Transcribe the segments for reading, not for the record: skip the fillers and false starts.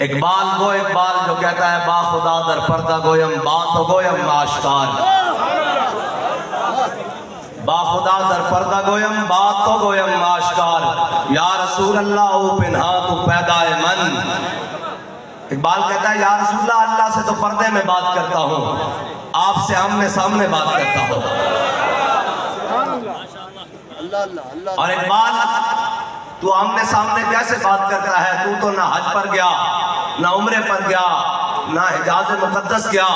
اقبال وہ اقبال جو کہتا ہے با خدا در پردہ گویم بات گویم آشکار، با خدا در پردہ گویم بات تو گویم آشکار، یا رسول اللہ او پنہا تو پیدا من۔ اقبال کہتا ہے یا رسول اللہ، اللہ سے تو پردے میں بات کرتا ہوں، آپ سے آمنے سامنے بات کرتا ہوں۔ اور اقبال تو آمنے سامنے کیسے بات کرتا ہے؟ تو نہ حج پر گیا، نہ عمرے پر گیا، نہ حجاز مقدس گیا،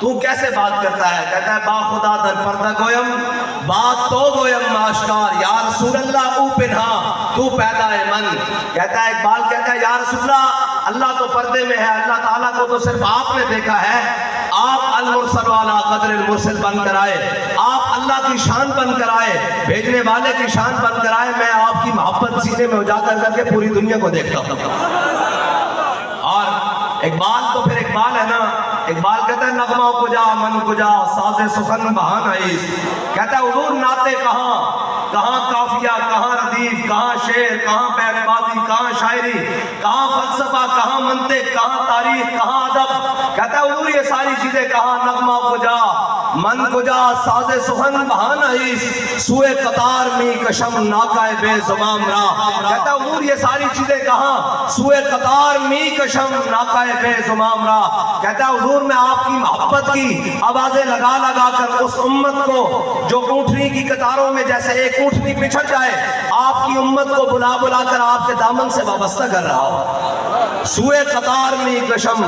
تو کیسے بات کرتا ہے؟ کہتا ہے با خدا در پردہ گویم بات تو گویم آشکار، یا رسول اللہ او پنہا تو پیدا من۔ کہتا ہے اقبال کہتا ہے یا رسول اللہ، اللہ تو پردے میں ہے، اللہ تعالیٰ کو تو صرف آپ نے دیکھا ہے، آپ المرسل والا قدر المرسل بن کر آئے، آپ اللہ کی شان بن کر آئے، بھیجنے والے کی شان بن کر آئے، میں آپ کی محبت سینے میں اجاگر کر کے پوری دنیا کو دیکھتا ہوں۔ اور اقبال تو پھر اقبال ہے نا، اقبال کہتا ہے نغمہ کجا من کجا ساز سخن بہان عیس، کہتا ہے حضور نعتیں کہاں، کہاں قافیہ، کہاں ردیف، کہاں شعر، کہاں بیت بازی، کہاں شاعری، کہاں فلسفہ، کہاں منطق، کہاں تاریخ، کہاں ادب، کہتا ہے حضور یہ ساری چیزیں کہاں، نغمہ کجا من کجا ساز سخن بہان عیس، سوئے قطار می کشم ناکائے بے زمام را، کہتا ہے حضور یہ ساری چیزیں کہاں، سوئے قطار می کشم ناکائے بے زمام را، کہتا ہے حضور میں آپ کی محبت کی آوازیں لگا لگا کر اس امت کو جو اونٹنی کی قطاروں میں جیسے ایک اونٹنی پچھڑ جائے، آپ کی امت کو بلا بلا کر آپ کے دامن سے وابستہ کر رہا ہو۔ سوئے قطار می کشم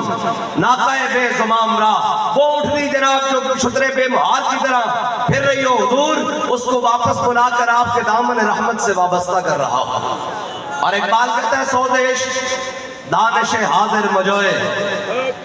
ناکائے بے زمام را، وہ اونٹنی جناب جو چھترے بے مہار کی طرح پھر رہی ہو، حضور اس کو واپس بلا کر آپ کے دامن رحمت سے وابستہ کر رہا ہو۔ اور اقبال کہتا ہے سودیش دانش حاضر مجوئے،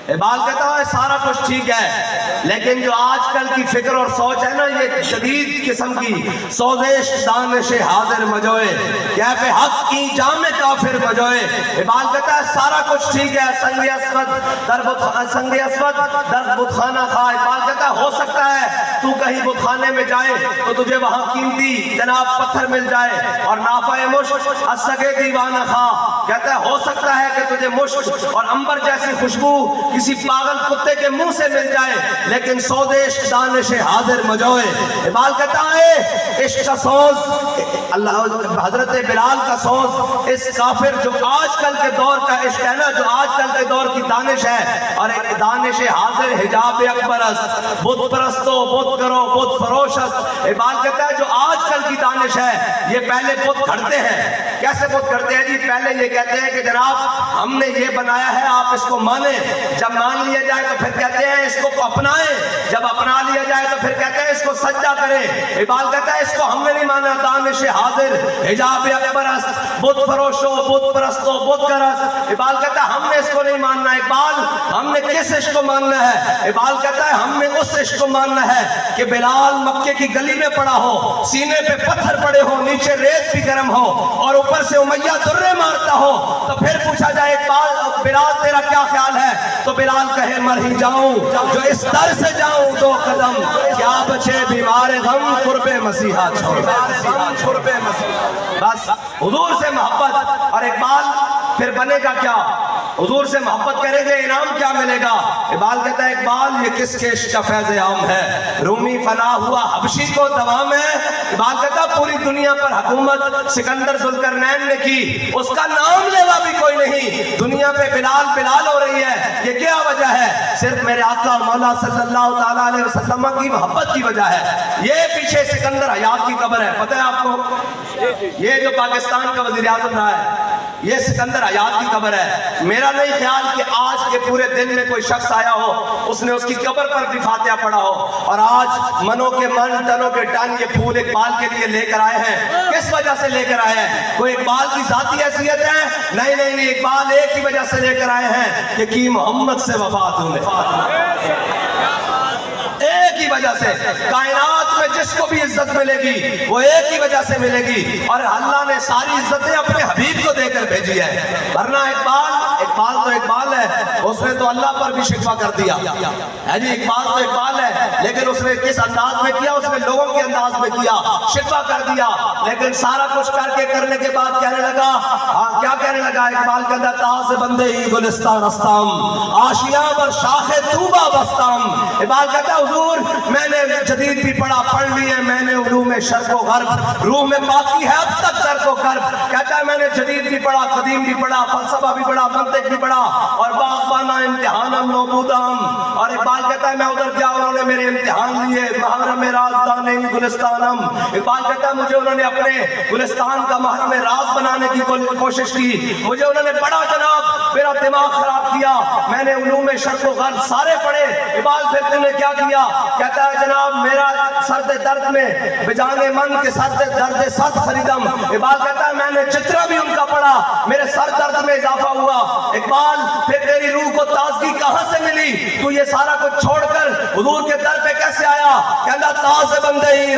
اقبال کہتا ہے سارا کچھ ٹھیک ہے، لیکن جو آج کل کی فکر اور سوچ ہے نا یہ شدید قسم کی، سودیش دانش حاضر مجوئے کیف حق کی جامع کافر مجوئے، اقبال کہتا ہے سارا کچھ ٹھیک ہے، سنگ اسود در بت خانہ خواہ، اقبال کہتا ہے ہو سکتا ہے تو کہیں بت خانے میں جائے تو تجھے وہاں قیمتی جناب پتھر مل جائے، اور نافع مشک از سگے دیوانہ خواہ، کہتا ہے ہو سکتا ہے کہ تجھے مشک اور عنبر جیسی خوشبو کسی پاگل کتے کے منہ سے مل جائے، لیکن سودیش دانش حاضر مجوئے، اقبال کہتا ہے عشق کا سوز، اللہ حضرت بلال کا سوز اس کافر جو آج کل کے دور کا عشق ہے نا، جو آج کل کے دور کی دانش ہے، اور ایک دانش حاضر حجاب اکبر است، بت پرستو بت کرو بت فروش است، اقبال کہتا ہے جو آج کل کی دانش ہے یہ پہلے بت کھڑتے ہیں، کیسے بت کھڑتے ہیں جی؟ پہلے یہ کہتے ہیں کہ جناب ہم نے یہ بنایا ہے آپ اس کو مانیں، جب مان لیا جائے تو پھر کہتے ہیں اس کو اپنائیں، جب اپنا لیا جائے تو پھر کہتے ہیں اس کو سجدہ کریں، اقبال کہتا ہے اس کو ہم نے نہیں مانا، دانش حاضر حجاب اکبر است، بت فروشو بت پرستو بت کرست، اقبال کہتا ہے ہم نے اس کو نہیں ماننا، اقبال ہم نے کس عشق کو ماننا ہے؟ اقبال کہتا ہے ہم نے اس عشق کو ماننا ہے کہ بلال مکے کی گلی میں پڑا ہو، سینے پہ پتھر پڑے ہو، نیچے ریت بھی گرم ہو، اور اوپر سے امیہ درے مارتا ہو، تو پھر پوچھا جائے اقبال بلال تیرا کیا خیال ہے؟ تو بلال کہے مر ہی جاؤں جو اس در سے جاؤں دو قدم، کیا بچے بیمار غم قرب مسیحا چھوڑ، بس حضور سے محبت۔ اور اقبال پھر بنے گا کیا؟ حضور سے محبت کریں گے انعام کیا ملے گا؟ اقبال کہتا ہے اقبال یہ کس کے عشق کا فیض عام ہے، رومی فنا ہوا حبشی کو دوام ہے، اقبال کہتا ہے پوری دنیا پر حکومت سکندر ذوالقرنین نے کی، اس کا نام لیوا بھی کوئی نہیں، دنیا پہ بلال بلال ہو رہی ہے، یہ کیا وجہ ہے؟ صرف میرے آقا اور مولا صلی اللہ تعالیٰ علیہ وسلم کی محبت کی وجہ ہے۔ یہ پیچھے سکندر حیات کی قبر ہے، پتہ ہے آپ کو؟ یہ جو پاکستان کا وزیر اعظم رہا ہے یہ سکندر حیات کی قبر ہے۔ میرا نہیں خیال کہ آج کے پورے دن میں کوئی شخص آیا ہو اس نے اس کی قبر پر بھی فاتحہ پڑھا ہو، اور آج منوں کے من تنوں کے ٹن یہ پھول اقبال کے لیے لے کر آئے ہیں۔ کس وجہ سے لے کر آئے ہیں؟ کوئی اقبال کی ذاتی حیثیت ہے؟ نہیں نہیں نہیں، اقبال ایک ہی وجہ سے لے کر آئے ہیں کہ کی محمد سے وفات ہونے، ایک ہی وجہ سے کائنات میں جس کو بھی عزت ملے گی وہ ایک ہی وجہ سے ملے گی، اور اللہ نے ساری عزتیں اپنے حبیب کو دے کر بھیجی ہے، ورنہ اقبال اقبال تو اقبال ہے، اس نے تو اللہ پر بھی شکوہ کر دیا ہے جی، اقبال تو اقبال ہے لیکن اس نے کس انداز میں کیا؟ اس نے لوگوں کے انداز میں کیا، شکوہ کر دیا، لیکن سارا کچھ کرنے کے بعد کہنے لگا، کیا کہنے لگا؟ اقبال کہتا تاز بندے ہی گلستان استام، آشیاں پر شاخ طوبہ بستام۔ اقبال کہتا حضور میں نے جدید بھی پڑھ لی ہے، میں نے علوم شرق و غرب، روح میں باقی ہے اب تک درد و کرب۔ کہتا ہے میں نے جدید بھی پڑھا، قدیم بھی پڑھا، فلسفہ بھی پڑھا، منطق بھی پڑھا، اور باغبانہ امتحانم نوبودام۔ اور اقبال کہتا ہے میں ادھر گیا، انہوں نے میرے امتحان لیے، محرم رازدان گلستانم۔ اقبال کہتا ہے مجھے انہوں نے اپنے گلستان کا محرم راز بنانے کی کوشش کی، مجھے انہوں نے پڑھا جناب، میرا دماغ خراب کیا، میں نے علوم شرق و غرب سارے پڑھے۔ اقبال پھر تم نے کیا کیا؟ کہتا ہے جناب میرا سرد درد میں بجانے من کے سرد درد سد خریدم۔ اقبال کہتا ہے میں نے جتنا بھی ان کا پڑھا میرے سر درد میں اضافہ ہوا۔ اقبال پھر تیری روح کو تازگی کہاں سے ملی؟ تو یہ سارا کچھ چھوڑ کر حضور کے در پہ کیسے آیا؟ کہتا تاز بندے ہی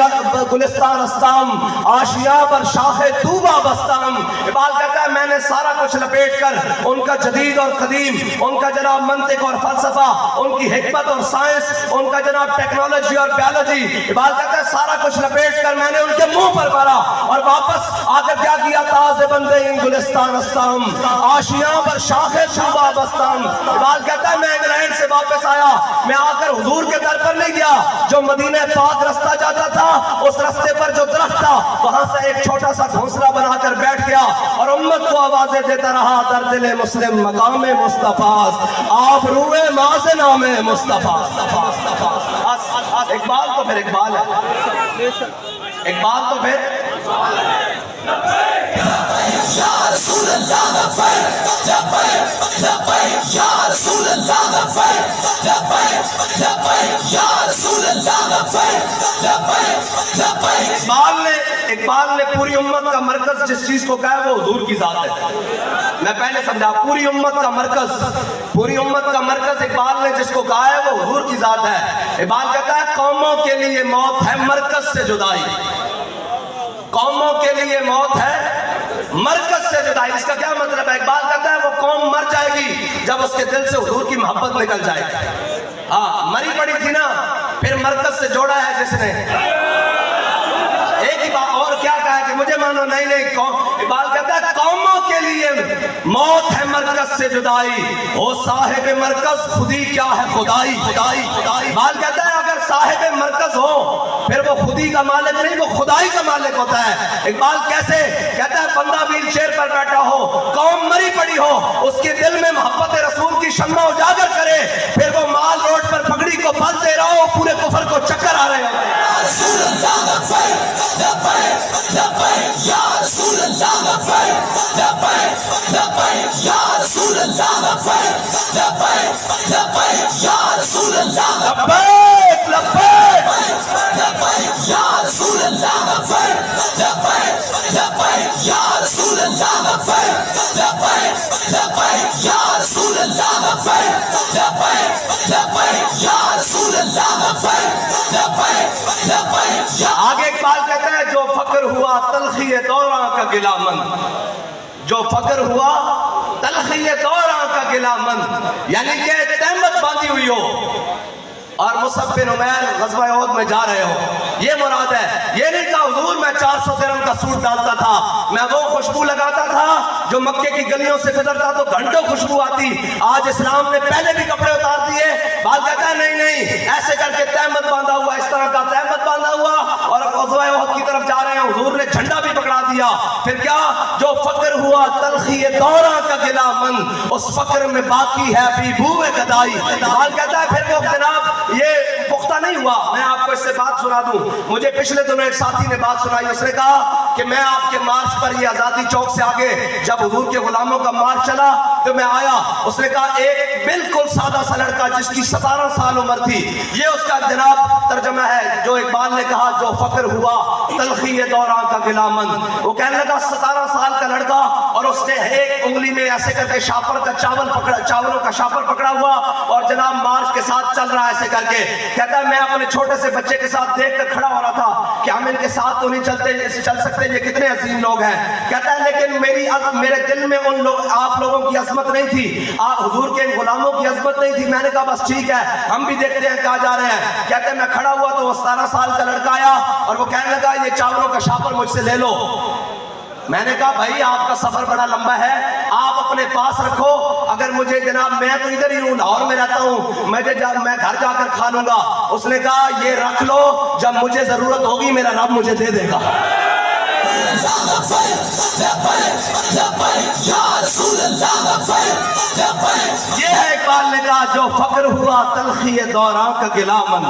گلستان استام، آشیاں پر شاخ طوبہ بستام۔ اقبال کہتا ہے میں نے سارا کچھ لپیٹ کر ان کا جدید اور قدیم، ان کا جناب منطق اور فلسفہ، ان کی حکمت اور سائنس، ان کا جناب ٹیکنالوجی اور بیالوجی، اقبال کہتا ہے سارا کچھ لپیٹ کر میں نے ان کے منہ پر مارا، اور واپس آ کر کیا کیا؟ تاز بندے ہی گلستان استام، آشیاں پر شاخ طوبہ بستام۔ اقبال کہتا ہے میں انگلینڈ سے واپس آیا، میں آ کر حضور کے در پر نہیں گیا، جو مدینہ پاک رستہ جاتا تھا اس رستے پر جو درخت تھا وہاں سے ایک چھوٹا سا گھونسلہ بنا کر بیٹھ گیا اور امت کو آوازیں دیتا رہا، در دل مسلم مقام مصطفیٰ، آپ روئے ماز نام مصطفیٰ۔ اقبال تو پھر اقبال ہے، اقبال تو پھر یا رسول اللہ لبیک لبیک لبیک یا رسول اللہ لبیک لبیک لبیک یا رسول اللہ لبیک لبیک لبیک۔ اقبال نے پوری امت کا مرکز جس چیز کو کہا ہے وہ حضور کی ذات ہے۔ میں پہلے سمجھا، پوری امت کا مرکز اقبال نے جس کو کہا ہے وہ حضور کی ذات ہے۔ اقبال کہتا ہے قوموں کے لیے موت ہے مرکز سے جدائی، قوموں کے لیے موت ہے مرکز سے جدائی۔ اس کا کیا مطلب ہے؟ اقبال کہتا ہے وہ قوم مر جائے گی جب اس کے دل سے حضور کی محبت نکل جائے گی۔ ہاں مری پڑی تھی نا، پھر مرکز سے جوڑا ہے جس نے، ایک ہی بات اور کیا کہا ہے کہ مجھے مانو نہیں اقبال کہتا ہے قوموں کے لیے موت ہے مرکز سے جدائی، ہو صاحب مرکز خودی کیا ہے خدائی خدائی خدائی۔ اقبال کہتا ہے اگر صاحب مرکز ہو پھر وہ خودی کا مالک نہیں، وہ خدائی کا مالک ہوتا ہے۔ اقبال کیسے؟ کہتا ہے بندہ ویل چیئر پر بیٹھا ہو، قوم مری پڑی ہو، اس کے دل میں محبت رسول کی شمع اجاگر کرے، پھر وہ مال روڈ پر پگڑی کو بل دے رہا ہو، پورے کفر کو چکر آ رہے ہیں۔ رسول اللہ لبیک لبیک لبیک یا رسول اللہ لبیک لبیک لبیک یا رسول اللہ لبیک لبیک لبیک یا رسول اللہ لبیک لبیک لبیک یا رسول اللہ لبیک لبیک لبیک یا رسول اللہ لبیک لبیک لبیک یا رسول اللہ لبیک لبیک لبیک یا رسول اللہ لبیک لبیک لبیک۔ آگے اقبال کہتا ہے جو فقر ہوا تلخی دوراں کا گلہ مند، جو فقر ہوا تلخی دوراں کا گلہ مند، یعنی کہ تہمت باندھی ہوئی ہو اور مصعب بن عمیر غزوہ احد میں جا رہے ہو، یہ مراد ہے۔ یہ نہیں کہا حضور میں 400 درہم کا سوٹ ڈالتا تھا، میں وہ خوشبو لگاتا تھا جو مکے کی گلیوں سے گزرتا تو گھنٹوں خوشبو آتی، آج اسلام نے پہلے بھی کپڑے اتار دیے۔ بال کہتا ہے نہیں ایسے کر کے تہمت باندھا ہوا، اس طرح کا تہمت باندھا ہوا اور غزوہ احد کی طرف جا رہے ہیں، حضور نے جھنڈا بھی پکڑا دیا۔ پھر کیا؟ جو فقر ہوا تلخی دوراں کا گلہ مند، اس فقر میں باقی ہے بھی بوئے گدائی۔ بال کہتا ہے پھر وہ جناب یہ پختہ نہیں ہوا۔ میں آپ کو اس سے بات سنا دوں، مجھے پچھلے دنوں ایک ساتھی نے بات سنائی، اس نے کہا کہ میں آپ کے مارچ پر یہ آزادی چوک سے آگے جب حضور کے غلاموں کا مارچ چلا تو میں آیا، اس نے کہا ایک بالکل سادہ سا لڑکا جس کی 17 سال عمر تھی، یہ اس کا جناب ترجمہ ہے جو اقبال نے کہا جو فقر ہوا تلخی دوراں کا گلہ مند۔ وہ کہنے لگا 17 سال کا لڑکا اور اس نے ایک انگلی میں ایسے کر کے شاپر کا چاولوں کا شاپر پکڑا ہوا اور جناب مارچ کے ساتھ چل رہا ہے ایسے کر کے، کہتا ہے میں اپنے چھوٹے سے بچے کے ساتھ دیکھ کر کھڑا ہو رہا تھا کہ ہم ان کے ساتھ تو نہیں چل سکتے، یہ کتنے عظیم لوگ ہیں. کہتا ہے لیکن میرے دل میں آپ لوگوں کی عظمت نہیں تھی، آپ حضور کے غلاموں کی عظمت نہیں تھی. میں نے کہا بس ٹھیک ہے، ہم بھی دیکھتے ہیں کہاں جا رہے ہیں. کہتے ہیں میں کھڑا ہوا تو وہ 17 سال کا لڑکا آیا اور وہ کہنے لگا یہ چاولوں کا شاپر مجھ سے لے لو. میں نے کہا بھائی آپ کا سفر بڑا لمبا ہے، آپ اپنے پاس رکھو، اگر مجھے جناب میں تو ادھر ہی ہوں، لاہور میں رہتا ہوں، میں گھر جا کر کھا لوں گا. اس نے کہا یہ رکھ لو، جب مجھے ضرورت ہوگی میرا رب مجھے دے دے گا. یہ ہے اقبال نے کہا جو فقر ہوا تلخی دوران کا گلا من،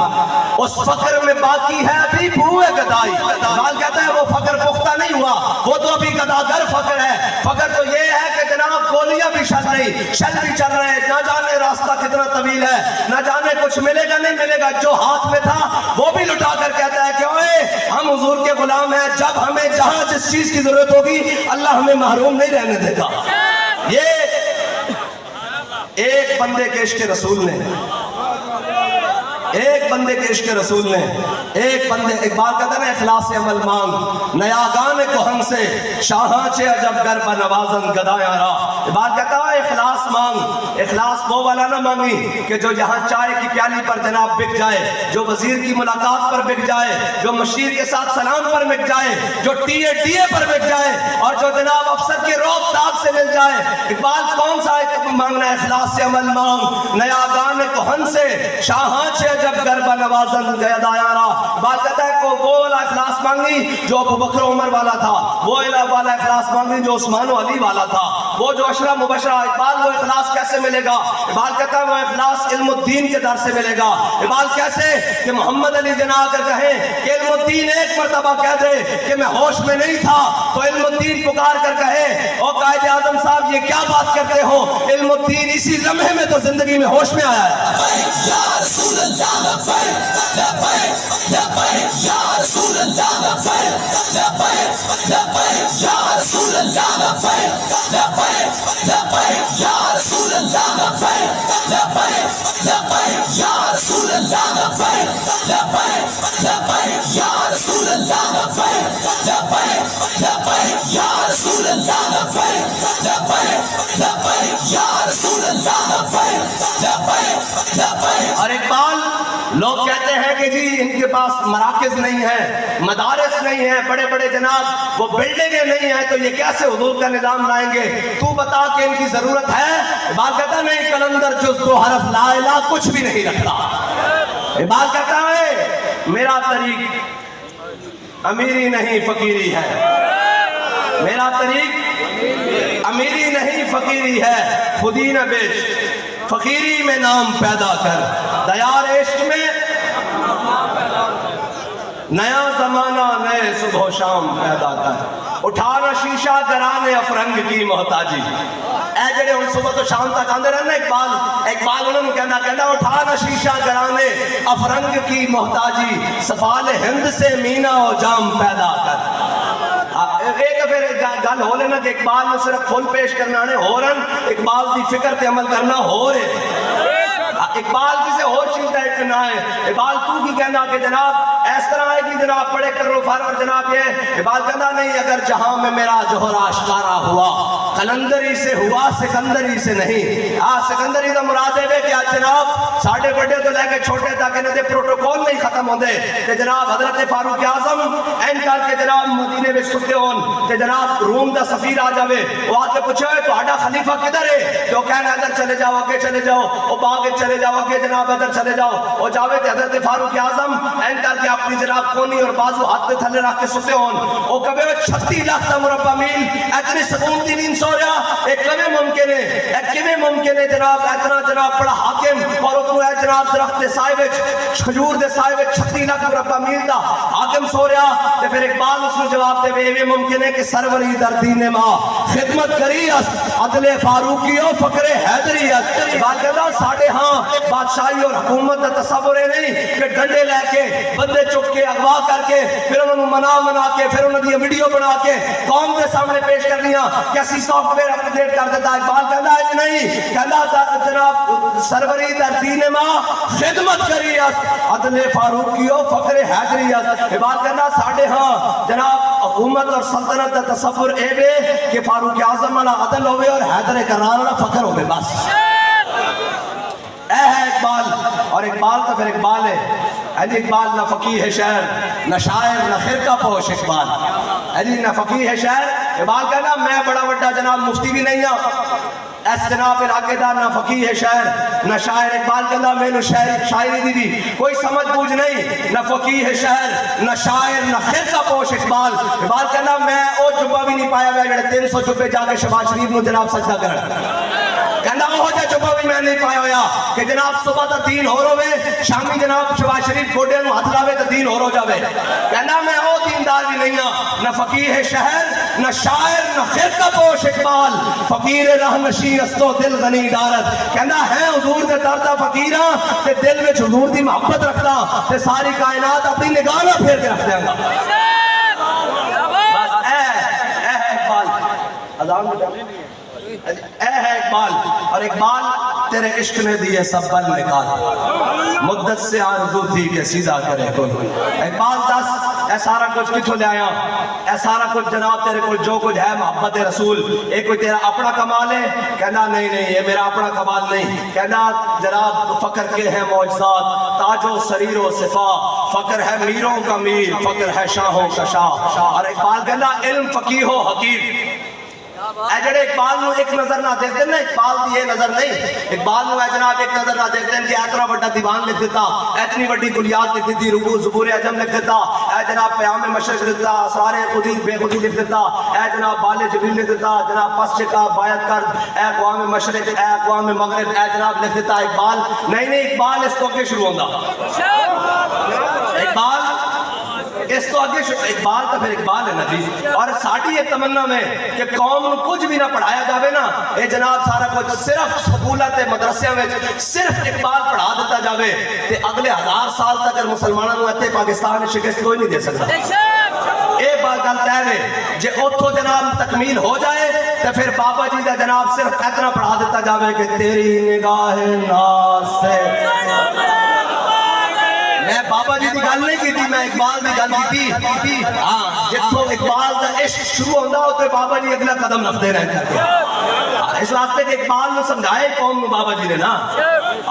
اس فقر میں باقی ہے ابھی بوئے گدائی. اقبال کہتا ہے وہ فقر پختہ نہیں ہوا، وہ تو ابھی گداگر فقر ہے. فقر تو یہ ہے کہ جناب گولیاں بھی چل رہی، شل بھی چل رہے، نہ جانے راستہ کتنا طویل ہے، نہ جانے کچھ ملے گا نہیں ملے گا. جو ہاتھ میں تھا وہ بھی لٹا کر کہتا ہے کہ اوئے ہم حضور کے غلام ہیں، جب ہمیں جہاں جس چیز کی ضرورت ہوگی اللہ ہمیں محروم نہیں رہنے دے گا. یہ ایک بندے کے عشق رسول نے، ایک بندے کے عشق رسول نے، ایک بندے. اقبال کہتا ہے نا اخلاص عمل مانگ نیا گان کو ہم سے شاہاں چے عجب گر بنوازن گدایاں را. اقبال کہتا ہے اخلاص مانگ، اخلاص وہ والا نہ مانگی کہ جو یہاں چائے کی پیالی پر جناب بک جائے، جو وزیر کی ملاقات پر بک جائے، جو مشیر کے ساتھ سلام پر بک جائے، جو ٹی اے پر بک جائے، اور جو جناب افسر کے روب تاب سے مل جائے. اقبال کون سا مانگنا ہے؟ اخلاص سے عمل مانگ نیا گان کو ہم سے شاہاں چے جب گربہ نوازن گدایاں را. بات کہتا ہے کہ وہ والا اخلاص مانگی جو ابو بکر عمر والا تھا، وہ والا اخلاص مانگی جو عثمان و علی والا تھا، وہ جو عشرہ مبشرہ. اقبال وہ اخلاص کیسے ملے گا؟ اقبال کہتا ہے وہ اخلاص علم الدین کے در سے ملے گا. اقبال کیسے کہ محمد علی جنا کر کہیں کہ علم الدین ایک مرتبہ کہہ دے کہ میں ہوش میں نہیں تھا تو علم الدین پکار کر کہے او قائد اعظم صاحب یہ کیا بات کرتے ہو، علم الدین اسی لمحے میں تو زندگی میں ہوش میں آیا ہے. یا رسول اللہ لبیک لبیک لبیک یا رسول اللہ لبیک لبیک لبیک یا رسول اللہ لبیک لبیک لبیک یا رسول اللہ لبیک لبیک لبیک یا رسول اللہ لبیک لبیک لبیک یا رسول اللہ لبیک لبیک لبیک یا رسول اللہ لبیک لبیک لبیک یا رسول اللہ لبیک لبیک لبیک. اور اقبال لوگ کہتے ہیں کہ جی ان کے پاس مراکز نہیں ہیں، مدارس نہیں ہیں، بڑے بڑے جناب وہ بلڈنگیں نہیں ہیں، تو یہ کیسے حضور کا نظام لائیں گے؟ تو بتا کہ ان کی ضرورت ہے. بات کہتا نہیں کلندر جز دو حرف لا الہ کچھ بھی نہیں رکھتا. بات کہتا ہے میرا طریق امیری نہیں فقیری ہے، میرا طریق امیری نہیں فقیری ہے، خودی نہ بیچ فقیری میں نام پیدا کر، دیار عشق میں نیا زمانہ نئے صبح و شام پیدا کر، اٹھانا شیشہ گرانے افرنگ کی محتاجی. اے جڑے ان صبح تو شام تک آندے رہنے اقبال انہوں نے کہنا اٹھانا شیشہ گرانے افرنگ کی محتاجی، سفال ہند سے مینا و جام پیدا کر. ایک پھر گل ہو لینا کہ اقبال نے صرف فل پیش کرنا ہے ہو رن، اقبال دی فکر تے عمل کرنا ہو رہے. اقبال کسے اور چیز کا اتنا ہے. اقبال تو کی کہنا کہ جناب اس طرح ہے کہ جناب پڑھے کر لو فارور جناب یہ. اقبال کہنا نہیں اگر جہاں میں میرا جوہر آشکارا ہوا قلندری سے ہوا سکندری سے نہیں. سکندری دا مراد ہے کہ جناب ساڑھے بڑے تو لے کے چھوٹے تک انہوں نے پروٹوکول نہیں ختم ہوندے کہ جناب حضرت فاروق اعظم این کر کے جناب مدینے میں ستے ہون کہ جناب روم دا سفیر آ جاوے وہ آ کے پوچھے تو آڈا خلیفہ کدھر ہے تو کہنا ادھر چلے جاؤ آگے چلے جاؤ وہ باغ چلے جاؤ آگے جناب ادھر چلے جاؤ. وہ جاوے تے حضرت فاروق اعظم این کر کے اپنی جناب کونی اور بازو ہاتھ تھلے رکھ کے ستے ہون. وہ کبھی 36 لاکھ دا مربع میل اتنی سکون دی نیند سو رہا ایک کبھی ممکن ہے ایک کبھی ممکن ہے جناب اتنا جناب بڑا حاکم اور وہ ہے جناب درخت دے سائے وچ کھجور دے سائے وچ 36 لاکھ مربع میل دا حاکم سو رہا. تے پھر اقبال اس کو جواب دے یہ ممکن ہے کہ سروری در دین ماں خدمت کری اس عدل فاروقی و فقر حیدری اس. اقبال کہتا ساڑھے ہاں بادشاہی اور حکومت کا تصور ہے نہیں کہ ڈنڈے لے کے بندے چک کے اغوا کر کے پھر انہوں منا کے پھر انہوں نے ویڈیو بنا کے قوم کے سامنے پیش کر دیا کیسی سافٹ ویئر اپ ڈیٹ کر دیتا. اقبال کہتا ہے نہیں کہتا جناب سروری در دین ماں خدمت کری عدل فاروقیو فخر حیدری اقبال کہنا ساڑھے ہاں جناب حکومت اور سلطنت کا تصور اے بے کہ فاروق اعظم والا عدل ہوئے اور حیدر کرار والا فخر ہوئے بس اے ہے اقبال اور اقبال تو پھر اقبال ہے اقبال نہ فقیہ شہر نہ شاعر نہ خرقہ پوش اقبال نہ فقیہ شہر اقبال کہنا میں بڑا بڑا جناب مفتی بھی نہیں ہوں اس جناب علاقے دا نہ فقیہ شہر نہ شاعر اقبال کہنا میں نو شاعری دی بھی کوئی سمجھ بوجھ نہیں نہ فقیہ شہر نہ شاعر نہ خرقہ پوش اقبال کہنا میں او جبہ بھی نہیں پایا گیا جڑے 300 جبے جا کے شہباز شریف نو جناب سجدہ کرنا کہنا وہ جا جبہ بھی میں نہیں پایا ہویا کہ جناب صبح تا دین ہو روے شامی جناب شہباز شریف گوڑے نو ہاتھ لاوے تا دین ہو رو جاوے کہنا میں او دیندار بھی نہیں ہوں نہ فقیہ شہر نہ شاعر نہ خرقہ پوش اقبال فقیر رہنشی استو دل غنی دارت کہنا ہے حضور دے دردہ فقیرہ تے دل میں حضور دی محبت رکھتا تے ساری کائنات اپنی نگاہ نہ پھیر کے رکھ دیں گا بس اے ہے اقبال اذان اے ہے اقبال اور اقبال تیرے عشق نے دیے سب بل نکال مدت سے آرزو تھی کہ سیدھا کرے کوئی اقبال دس اے سارا کچھ کتھوں لے آیا اے سارا کچھ جناب تیرے کو جو کچھ ہے محبت رسول ایک کوئی تیرا اپنا کمال ہے کہنا نہیں یہ میرا اپنا کمال نہیں کہنا جناب فقر کے ہیں معجزات تاج و سریر و صفا فقر ہے میروں کا میر فقر ہے شاہوں کا شاہ اور اقبال کہنا علم فقیہ و حکیم اے جڑے اقبال نو ایک نظر نہ دیکھ دیں نا اقبال دی یہ نظر نہیں اقبال نو اے جناب ایک نظر نہ دیکھ دیں کہ اتنا بڑا دیوان لکھ دیتا اتنی بڑی کلیات لکھ دیتی رکوع زبور اعظم لکھ دیتا اے جناب پیام مشرق لکھ دیتا اسرار خودی بے خودی لکھ دیتا اے جناب بال جبریل لکھ دیتا جناب پس چکا بایت کر اے اقوام مشرق اے اقوام مغرب اے جناب لکھ دیتا اقبال نہیں اقبال اس تو کے شروع ہوندا اقبال اس تو آگے اقبال تو پھر اقبال ہے نا جی اور ساڑھی یہ تمنا میں کہ قوم نو کچھ بھی نہ پڑھایا جاوے نا اے جناب سارا کچھ صرف سکولت مدرسے میں صرف اقبال پڑھا دیتا جاوے تے اگلے 1000 سال تک مسلمانوں نو اتے پاکستان شکست کوئی نہیں دے سکتا اے بات گل طے ہے جے اوتھوں جناب تکمیل ہو جائے تے پھر بابا جی دا جناب صرف اتنا پڑھا دیتا جاوے کہ تیری نگاہ ناز سے میں بابا جی دی گل نہیں کی تھی میں اقبال دی گل کی تھی ہاں جتوں اقبال دا عشق شروع ہوندا ہوتے بابا جی اگلا قدم رکھتے رہتے ہیں اس واسطے کہ اقبال نے سمجھائے قوم میں بابا جی نے نا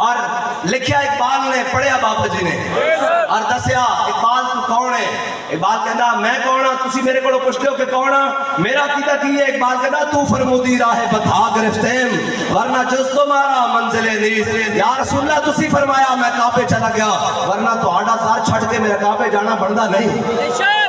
اور لکھیا اقبال نے پڑھیا بابا جی نے اور دسیا اقبال تو کون ہے اقبال کہنا میں کون ہاں تسی میرے کو پوچھتے ہو کہ کون ہاں میرا کیتا کی ہے اقبال کہنا تو فرمودی راہ بتا گرفتیم ورنہ جز تمہارا منزل نیز یا رسول اللہ تسی فرمایا میں کعبے چلا گیا ورنہ تو آڈا دار چھڑ کے میرے کعبے جانا بندہ نہیں